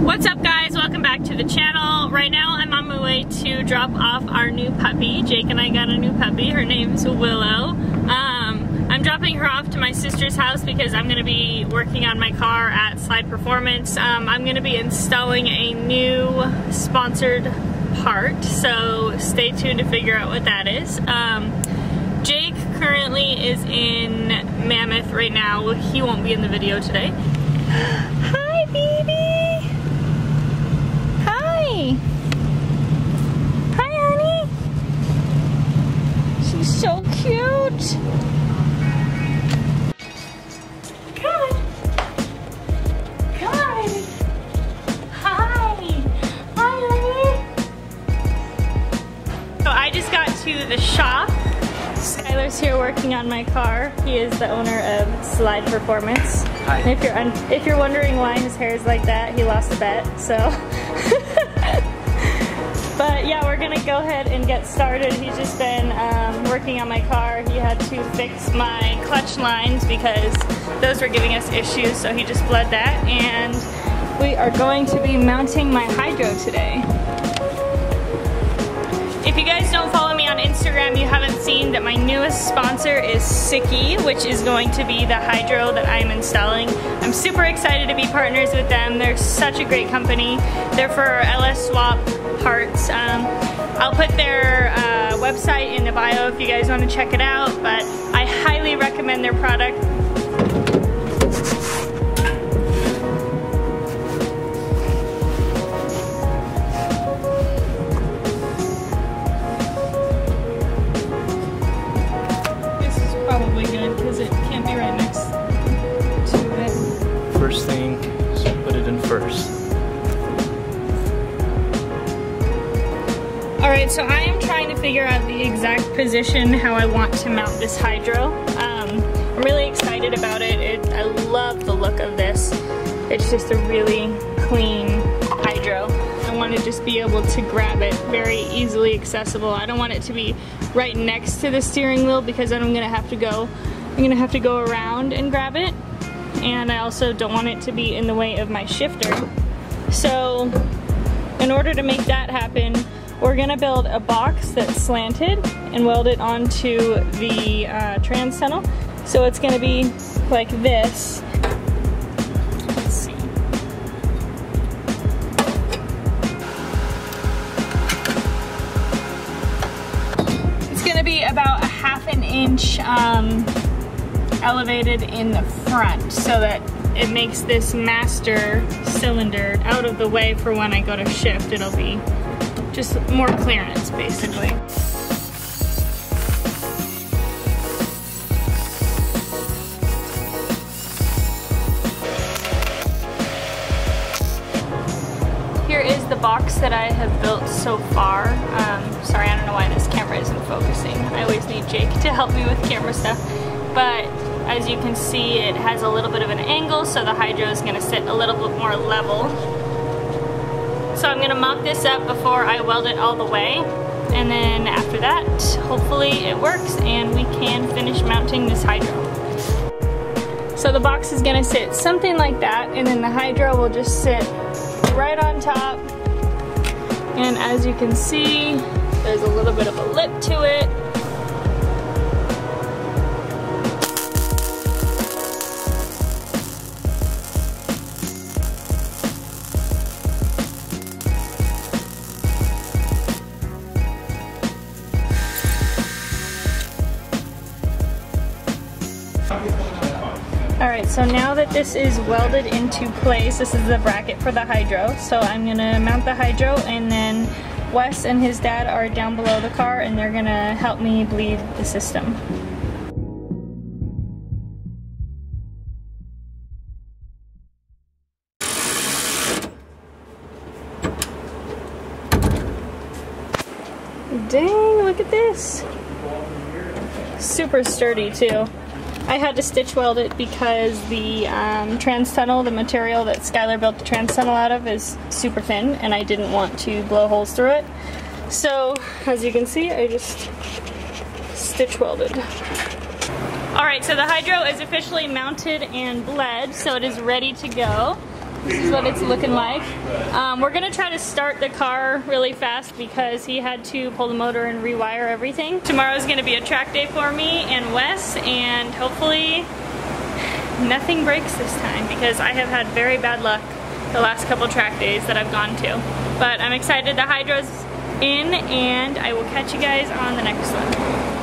What's up guys, welcome back to the channel. Right now I'm on my way to drop off our new puppy. Jake and I got a new puppy, her name's Willow. I'm dropping her off to my sister's house because I'm going to be working on my car at Slide Performance. I'm going to be installing a new sponsored part, so stay tuned to figure out what that is. Jake currently is in Mammoth right now. He won't be in the video today. Hi baby! Hi! Hi honey! She's so cute! Come on! Come on! Hi! Hi honey! So I just got to the shop. Skylar's here working on my car. He is the owner of Slide Performance. Hi. And if you're wondering why his hair is like that, he lost a bet, so. But yeah, we're gonna go ahead and get started. He's just been working on my car. He had to fix my clutch lines because those were giving us issues, so he just bled that. And we are going to be mounting my hydro today. If you guys don't follow me on Instagram, you haven't seen that my newest sponsor is Sikky, which is going to be the hydro that I'm installing. I'm super excited to be partners with them. They're such a great company. They're for LS swap parts. I'll put their website in the bio if you guys want to check it out, but I highly recommend their product. Probably good because it can't be right next to it. First thing is put it in first. Alright, so I am trying to figure out the exact position how I want to mount this hydro. I'm really excited about it. I love the look of this. It's just a really clean hydro. I want to just be able to grab it very easily accessible. I don't want it to be right next to the steering wheel because then I'm gonna have to go around and grab it, and I also don't want it to be in the way of my shifter. So in order to make that happen, we're gonna build a box that's slanted and weld it onto the trans tunnel. So it's gonna be like this. Be about a ½ inch elevated in the front so that it makes this master cylinder out of the way for when I go to shift. It'll be just more clearance basically. Here is the box that I have built so far. Sorry, I don't know why this camera isn't focusing. I always need Jake to help me with camera stuff. But as you can see, it has a little bit of an angle, so the hydro is gonna sit a little bit more level. So I'm gonna mount this up before I weld it all the way. And then after that, hopefully it works and we can finish mounting this hydro. So the box is gonna sit something like that, and then the hydro will just sit right on top. And as you can see, there's a little bit of a lip to it. Alright, so now that this is welded into place, this is the bracket for the hydro. So I'm gonna mount the hydro, and then Wes and his dad are down below the car and they're gonna help me bleed the system. Dang, look at this. Super sturdy too. I had to stitch weld it because the trans tunnel, the material that Skylar built the trans tunnel out of, is super thin and I didn't want to blow holes through it. So as you can see, I just stitch welded. Alright, so the hydro is officially mounted and bled, so it is ready to go. This is what it's looking like. We're gonna try to start the car really fast because he had to pull the motor and rewire everything. Tomorrow's gonna be a track day for me and Wes, and hopefully nothing breaks this time because I have had very bad luck the last couple track days that I've gone to. But I'm excited the hydro's in, and I will catch you guys on the next one.